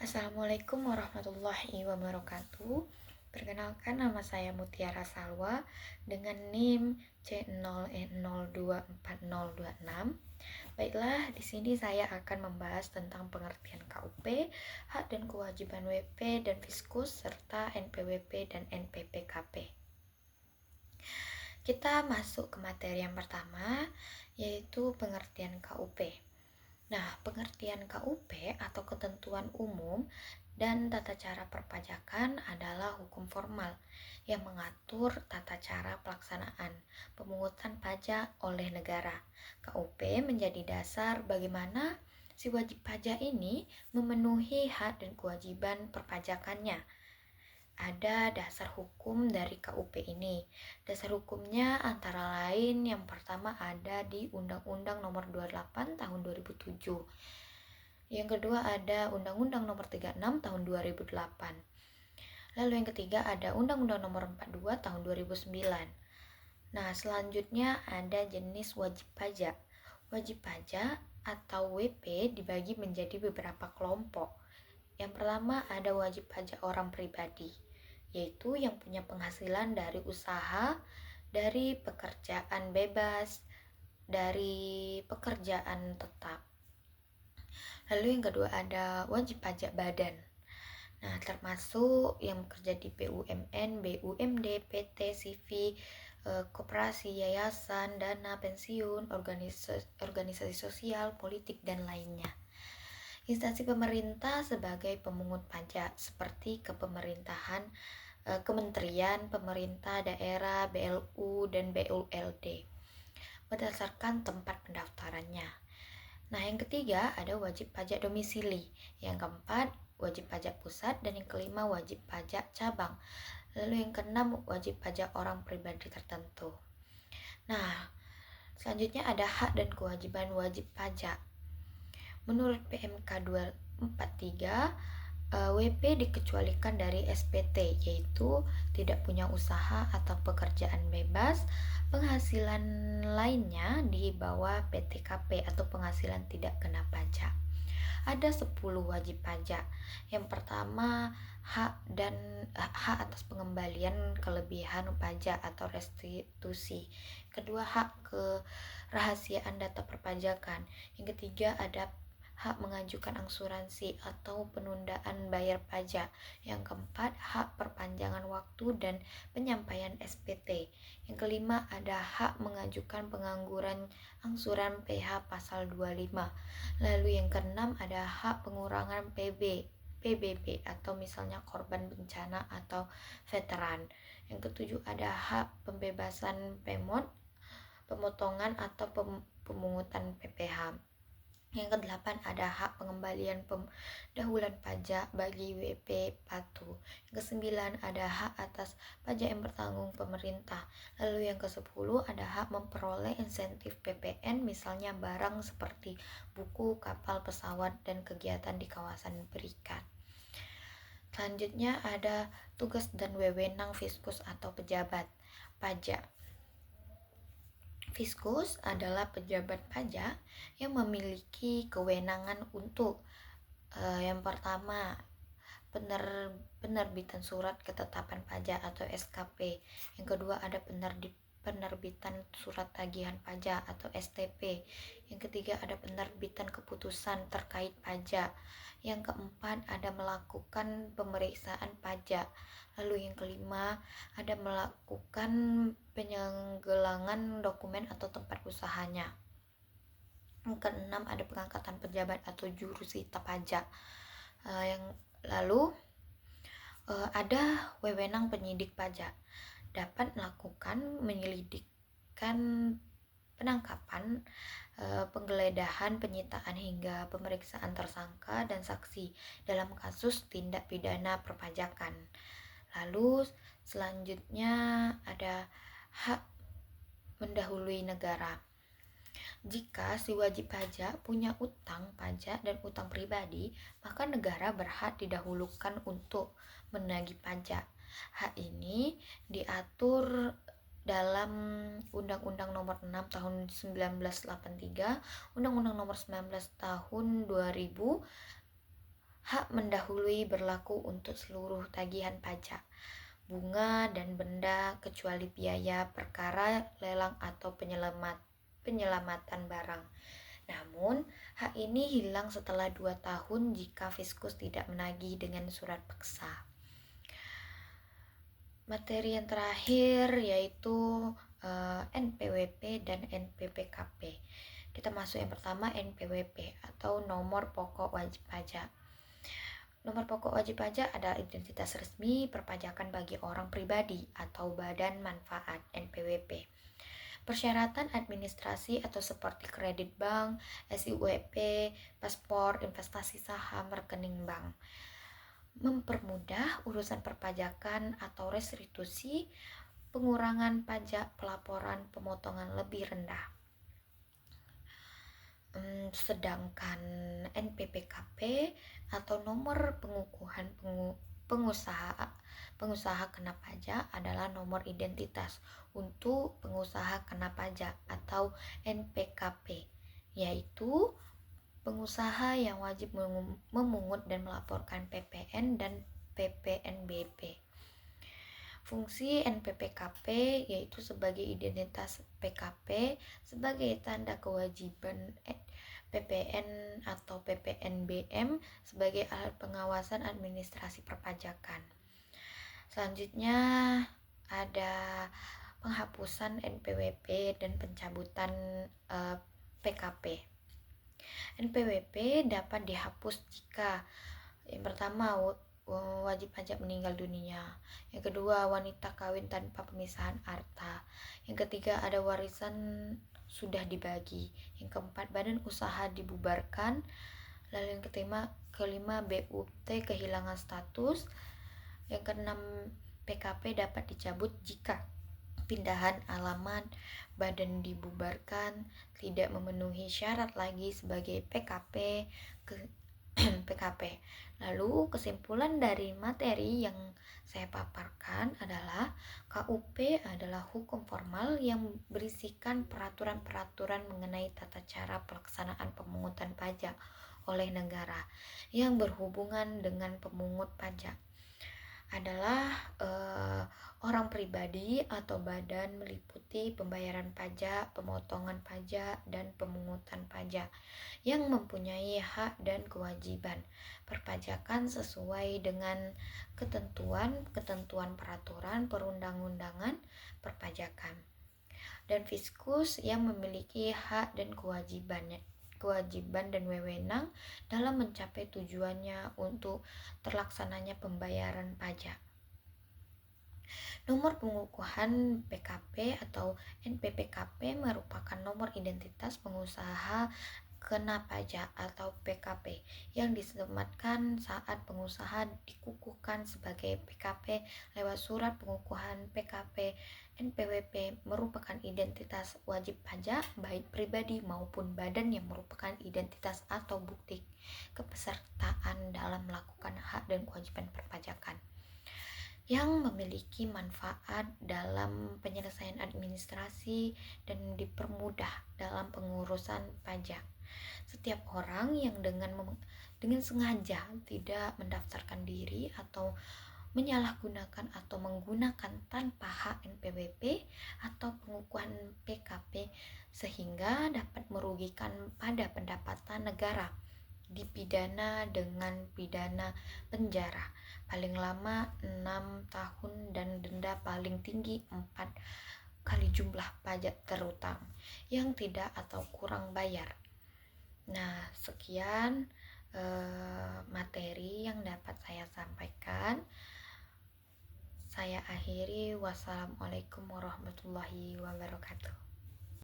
Assalamualaikum warahmatullahi wabarakatuh. Perkenalkan, nama saya Mutiara Salwa dengan NIM C0E024026. Baiklah, di sini saya akan membahas tentang pengertian KUP, hak dan kewajiban WP dan Fiskus, serta NPWP dan NPPKP. Kita masuk ke materi yang pertama, yaitu pengertian KUP. Nah, pengertian KUP atau ketentuan umum dan tata cara perpajakan adalah hukum formal yang mengatur tata cara pelaksanaan pemungutan pajak oleh negara. KUP menjadi dasar bagaimana si wajib pajak ini memenuhi hak dan kewajiban perpajakannya. Ada dasar hukum dari KUP ini. Dasar hukumnya antara lain yang pertama ada di Undang-Undang Nomor 28 Tahun 2007. Yang kedua ada Undang-Undang Nomor 36 Tahun 2008. Lalu yang ketiga ada Undang-Undang Nomor 42 Tahun 2009. Nah, selanjutnya ada jenis wajib pajak. Wajib pajak atau WP dibagi menjadi beberapa kelompok. Yang pertama ada wajib pajak orang pribadi, yaitu yang punya penghasilan dari usaha, dari pekerjaan bebas, dari pekerjaan tetap. Lalu yang kedua ada wajib pajak badan. Nah, termasuk yang bekerja di BUMN, BUMD, PT, CV, koperasi, yayasan, dana pensiun, organisasi sosial, politik, dan lainnya. Instansi pemerintah sebagai pemungut pajak seperti kepemerintahan, kementerian, pemerintah daerah, BLU, dan BULD berdasarkan tempat pendaftarannya. Nah, yang ketiga ada wajib pajak domisili, yang keempat wajib pajak pusat, dan yang kelima wajib pajak cabang. Lalu yang keenam wajib pajak orang pribadi tertentu. Nah, selanjutnya ada hak dan kewajiban wajib pajak. Menurut PMK 243, WP dikecualikan dari SPT, yaitu tidak punya usaha atau pekerjaan bebas, penghasilan lainnya di bawah PTKP atau penghasilan tidak kena pajak. Ada 10 wajib pajak. Yang pertama, hak atas pengembalian kelebihan pajak atau restitusi. Kedua, hak kerahasiaan data perpajakan. Yang ketiga ada hak mengajukan asuransi atau penundaan bayar pajak. Yang keempat, hak perpanjangan waktu dan penyampaian SPT. Yang kelima, ada hak mengajukan pengangguran angsuran PH pasal 25. Lalu yang keenam, ada hak pengurangan PBB atau misalnya korban bencana atau veteran. Yang ketujuh, ada hak pembebasan pemotongan atau pemungutan PPh. Yang kedelapan ada hak pengembalian pendahuluan pajak bagi WP patuh. Yang kesembilan ada hak atas pajak yang bertanggung pemerintah. Lalu yang kesepuluh ada hak memperoleh insentif PPN, misalnya barang seperti buku, kapal, pesawat, dan kegiatan di kawasan berikat. Selanjutnya ada tugas dan wewenang Fiskus atau pejabat pajak. Fiskus adalah pejabat pajak yang memiliki kewenangan untuk yang pertama, penerbitan surat ketetapan pajak atau SKP. Yang kedua ada penerbitan surat tagihan pajak atau STP. Yang ketiga ada penerbitan keputusan terkait pajak. Yang keempat ada melakukan pemeriksaan pajak. Lalu yang kelima ada melakukan penyenggelangan dokumen atau tempat usahanya. Yang keenam ada pengangkatan pejabat atau jurusita pajak. Lalu ada wewenang penyidik pajak, dapat melakukan menyelidikkan penangkapan, penggeledahan, penyitaan hingga pemeriksaan tersangka dan saksi dalam kasus tindak pidana perpajakan. Lalu selanjutnya ada hak mendahului negara. Jika si wajib pajak punya utang pajak dan utang pribadi, maka negara berhak didahulukan untuk menagih pajak. Hak ini diatur dalam Undang-Undang Nomor 6 Tahun 1983, Undang-Undang Nomor 19 Tahun 2000, Hak mendahului berlaku untuk seluruh tagihan pajak, bunga dan benda kecuali biaya perkara lelang atau penyelamatan barang. Namun, hak ini hilang setelah 2 tahun jika fiskus tidak menagih dengan surat paksa. Materi yang terakhir yaitu NPWP dan NPPKP. Kita masuk yang pertama, NPWP atau nomor pokok wajib pajak. Nomor pokok wajib pajak adalah identitas resmi perpajakan bagi orang pribadi atau badan manfaat (NPWP). Persyaratan administrasi atau seperti kredit bank, SIUP, paspor, investasi saham, rekening bank. Mempermudah urusan perpajakan atau restitusi, pengurangan pajak, pelaporan, pemotongan lebih rendah. Sedangkan NPPKP atau nomor pengukuhan pengusaha kena pajak adalah nomor identitas untuk pengusaha kena pajak atau NPKP, yaitu pengusaha yang wajib memungut dan melaporkan PPN dan PPNBP. Fungsi NPPKP yaitu sebagai identitas PKP, sebagai tanda kewajiban PPN atau PPNBM sebagai alat pengawasan administrasi perpajakan. Selanjutnya ada penghapusan NPWP dan pencabutan PKP. NPWP dapat dihapus jika yang pertama wajib pajak meninggal dunia, yang kedua wanita kawin tanpa pemisahan harta, yang ketiga ada warisan sudah dibagi, yang keempat badan usaha dibubarkan, lalu yang kelima BUT kehilangan status, yang keenam PKP dapat dicabut jika pindahan alamat badan dibubarkan tidak memenuhi syarat lagi sebagai PKP PKP. Lalu kesimpulan dari materi yang saya paparkan adalah KUP adalah hukum formal yang berisikan peraturan-peraturan mengenai tata cara pelaksanaan pemungutan pajak oleh negara yang berhubungan dengan pemungut pajak. Adalah orang pribadi atau badan meliputi pembayaran pajak, pemotongan pajak, dan pemungutan pajak yang mempunyai hak dan kewajiban perpajakan sesuai dengan ketentuan peraturan perundang-undangan perpajakan, dan fiskus yang memiliki hak dan kewajiban dan wewenang dalam mencapai tujuannya untuk terlaksananya pembayaran pajak. Nomor pengukuhan PKP atau NPPKP merupakan nomor identitas pengusaha kena pajak atau PKP yang disematkan saat pengusaha dikukuhkan sebagai PKP lewat surat pengukuhan PKP. NPWP merupakan identitas wajib pajak baik pribadi maupun badan yang merupakan identitas atau bukti kepesertaan dalam melakukan hak dan kewajiban perpajakan yang memiliki manfaat dalam penyelesaian administrasi dan dipermudah dalam pengurusan pajak. Setiap orang yang dengan sengaja tidak mendaftarkan diri atau menyalahgunakan atau menggunakan tanpa hak NPWP atau pengukuhan PKP sehingga dapat merugikan pada pendapatan negara dipidana dengan pidana penjara paling lama 6 tahun dan denda paling tinggi 4 kali jumlah pajak terutang yang tidak atau kurang bayar. Nah, sekian materi yang dapat saya sampaikan. Saya akhiri. Wassalamualaikum warahmatullahi wabarakatuh.